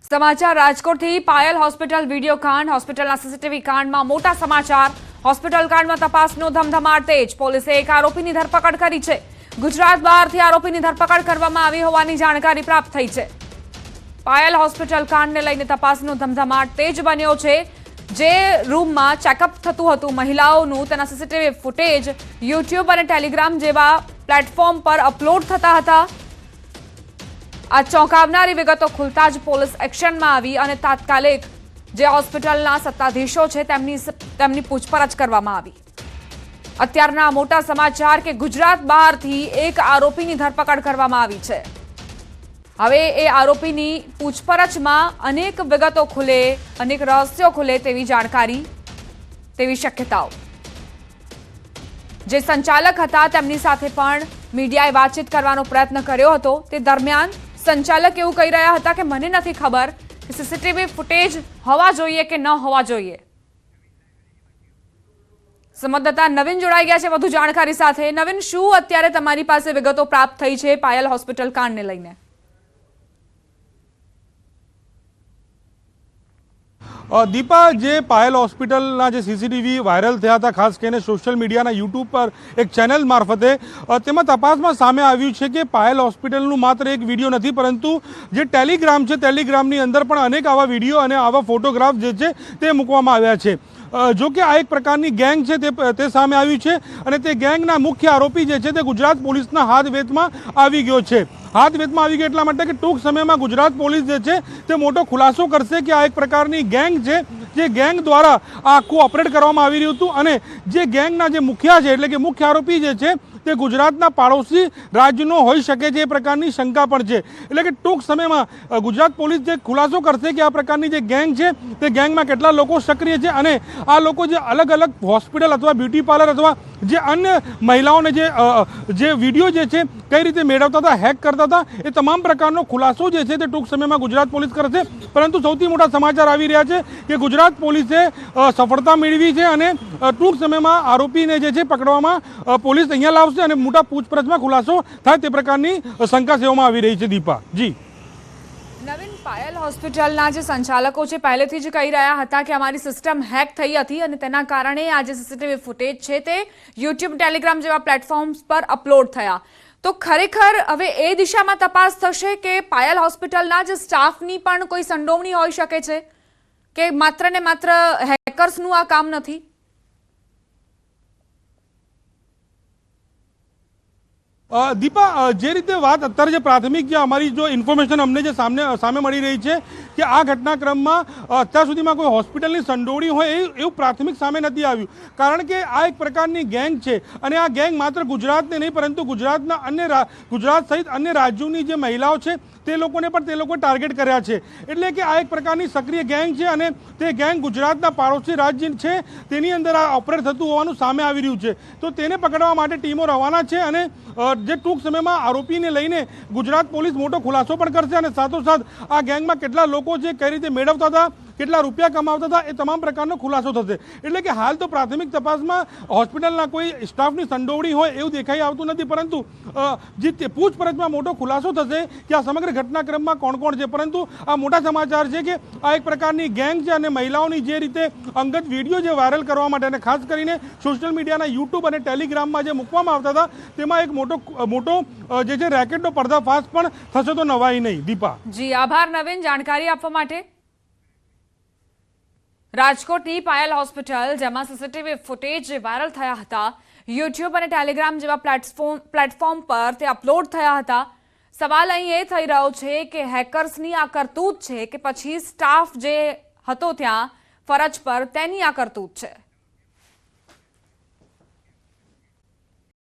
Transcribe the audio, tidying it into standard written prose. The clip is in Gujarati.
समाचार રાજકોટથી પાયલ હોસ્પિટલ વિડિયો કાંડ હોસ્પિટલના સીસીટીવી કાંડમાં મોટા સમાચાર હોસ્પિટલ કાંડમાં તપાસનો ધમધમાટ તેજ પોલીસે એક આરોપીની ધરપકડ કરી છે ગુજરાત બહારથી આરોપીની ધરપકડ કરવામાં આવી હોવાની જાણકારી પ્રાપ્ત થઈ છે પાયલ હોસ્પિટલ કાંડને લઈને તપાસનો ધમધમાટ તેજ બન્યો છે જે રૂમમાં ચેકઅપ થતું હતું મહિલાઓનું તેના સીસીટીવી ફૂટેજ YouTube અને ટેલિગ્રામ જેવા પ્લેટફોર્મ પર અપલોડ થતા હતા આ ચોંકાવનારી વિગતો ખુલતા જ પોલીસ એક્શનમાં આવી અને તાત્કાલિક જે હોસ્પિટલના સત્તાધીશો છે તેમની પૂછપરછ કરવામાં આવી અત્યારના મોટા સમાચાર કે ગુજરાત બહારથી એક આરોપીની ધરપકડ કરવામાં આવી છે હવે એ આરોપીની પૂછપરછમાં અનેક વિગતો ખુલે અનેક રહસ્યો ખુલે તેવી જાણકારી તેવી શક્યતાઓ જે સંચાલક હતા તેમની સાથે પણ મીડિયાએ વાતચીત કરવાનો પ્રયત્ન કર્યો હતો તે દરમિયાન સંચાલક એવું કહી રહ્યા હતા કે મને નથી ખબર કે સીસીટીવી ફૂટેજ હોવા જોઈએ કે ન હોવા જોઈએ સંવાદદાતા નવીન જોડાઈ ગયા છે વધુ જાણકારી સાથે નવીન શું અત્યારે તમારી પાસે વિગતો પ્રાપ્ત થઈ છે પાયલ હોસ્પિટલ કાંડને લઈને દીપા જે પાયલ હોસ્પિટલના જે સીસીટીવી વાયરલ થયા હતા ખાસ કરીને સોશિયલ મીડિયાના યુટ્યુબ પર એક ચેનલ મારફતે તેમાં તપાસમાં સામે આવ્યું છે કે પાયલ હોસ્પિટલનું માત્ર એક વિડીયો નથી પરંતુ જે ટેલિગ્રામ છે ટેલિગ્રામની અંદર પણ અનેક આવા વિડીયો અને આવા ફોટોગ્રાફ જે છે તે મૂકવામાં આવ્યા છે જો કે આ એક પ્રકારની ગેંગ છે તે સામે આવ્યું છે અને તે ગેંગના મુખ્ય આરોપી જે છે તે ગુજરાત પોલીસના હાથવેતમાં આવી ગયો છે હાથવેતમાં આવી ગયો એટલા માટે કે ટૂંક સમયમાં ગુજરાત પોલીસ જે છે તે મોટો ખુલાસો કરશે કે આ એક પ્રકારની ગેંગ છે જે ગેંગ દ્વારા આ આખું ઓપરેટ કરવામાં આવી રહ્યું હતું અને જે ગેંગના જે મુખિયા છે એટલે કે મુખ્ય આરોપી જે છે તે ગુજરાતના પાડોશી રાજ્યનો હોઈ શકે છે એ પ્રકારની શંકા પણ છે એટલે કે ટૂંક સમયમાં ગુજરાત પોલીસ જે ખુલાસો કરશે કે આ પ્રકારની જે ગેંગ છે તે ગેંગમાં કેટલા લોકો સક્રિય છે અને આ લોકો જે અલગ અલગ હોસ્પિટલ અથવા બ્યુટી પાર્લર અથવા જે અન્ય મહિલાઓને જે વિડીયો જે છે કઈ રીતે મેળવતા હતા હેક કરતા હતા એ તમામ પ્રકારનો ખુલાસો જે છે તે ટૂંક સમયમાં ગુજરાત પોલીસ કરશે પરંતુ સૌથી મોટા સમાચાર આવી રહ્યા છે કે ગુજરાત પોલીસે સફળતા મેળવી છે અને ટૂંક સમયમાં આરોપીને જે છે પકડવામાં પોલીસ અહીંયા લાવશે અને મોટા પૂછપરછમાં ખુલાસો થાય તે પ્રકારની શંકા સેવામાં આવી રહી છે દીપા જી નવીન પાયલ હોસ્પિટલના જે સંચાલકો છે પહેલેથી જ કહી રહ્યા હતા કે અમારી સિસ્ટમ હેક થઈ હતી અને તેના કારણે આ જે સીસીટીવી ફૂટેજ છે તે YouTube ટેલિગ્રામ જેવા પ્લેટફોર્મ્સ પર અપલોડ થયા તો ખરેખર હવે એ દિશામાં તપાસ થશે કે પાયલ હોસ્પિટલના જે સ્ટાફની પણ કોઈ સંડોવણી હોઈ શકે છે કે માત્ર ને માત્ર હેકર્સનું આ કામ નથી દીપા જે રીતે વાત અત્યારે જે પ્રાથમિક જે અમારી જો ઇન્ફોર્મેશન અમને જે સામે મળી રહી છે કે આ ઘટનાક્રમમાં અત્યાર સુધીમાં કોઈ હોસ્પિટલની સંડોવણી હોય એવું પ્રાથમિક સામે નથી આવ્યું કારણ કે આ એક પ્રકારની ગેંગ છે અને આ ગેંગ માત્ર ગુજરાતને નહીં પરંતુ ગુજરાત સહિત અન્ય રાજ્યોની જે મહિલાઓ છે તે લોકોને પણ તે લોકો ટાર્ગેટ કર્યા છે એટલે કે આ એક પ્રકારની સક્રિય ગેંગ છે અને તે ગેંગ ગુજરાતના પાડોશી રાજ્ય છે તેની અંદર આ ઓપરેટ થતું હોવાનું સામે આવી રહ્યું છે તો તેને પકડવા માટે ટીમો રવાના છે અને જે ટૂંક સમયમાં આરોપીને લઈને ગુજરાત પોલીસ મોટો ખુલાસો પણ કરશે અને સાથોસાથ આ ગેંગમાં કેટલા લોકો છે કઈ રીતે મેળવતા હતા કેટલા રૂપિયા કમાવતા હતા એ તમામ પ્રકારનો ખુલાસો થશે એટલે કે હાલ તો પ્રાથમિક તપાસમાં હોસ્પિટલના કોઈ સ્ટાફની સંડોવણી હોય એવું દેખાઈ આવતું નથી પરંતુ જે પૂછપરછમાં મોટો ખુલાસો થશે કે આ સમગ્ર ઘટનાક્રમમાં કોણ કોણ છે પરંતુ આ મોટા સમાચાર છે કે આ એક પ્રકારની ગેંગ છે અને મહિલાઓની જે રીતે અંગત વિડીયો જે વાયરલ કરવા માટે અને ખાસ કરીને સોશિયલ મીડિયાના યુટ્યુબ અને ટેલિગ્રામમાં જે મૂકવામાં આવતા હતા તેમાં એક મોટો જે છે રેકેટનો પર્દાફાશ પણ થશે તો નવાઈ નહીં દીપા જી આભાર નવીન જાણકારી આપવા માટે રાજકોટની પાયલ હોસ્પિટલ જેમાં સીસીટીવી ફૂટેજ વાયરલ થયા હતા YouTube અને ટેલિગ્રામ જેવા પ્લેટફોર્મ પર તે અપલોડ થયા હતા સવાલ અહીં એ થઈ રહ્યો છે કે હેકર્સની આ કરતૂત છે કે પછી સ્ટાફ જે હતો ત્યાં ફરજ પર તેની આ કરતૂત છે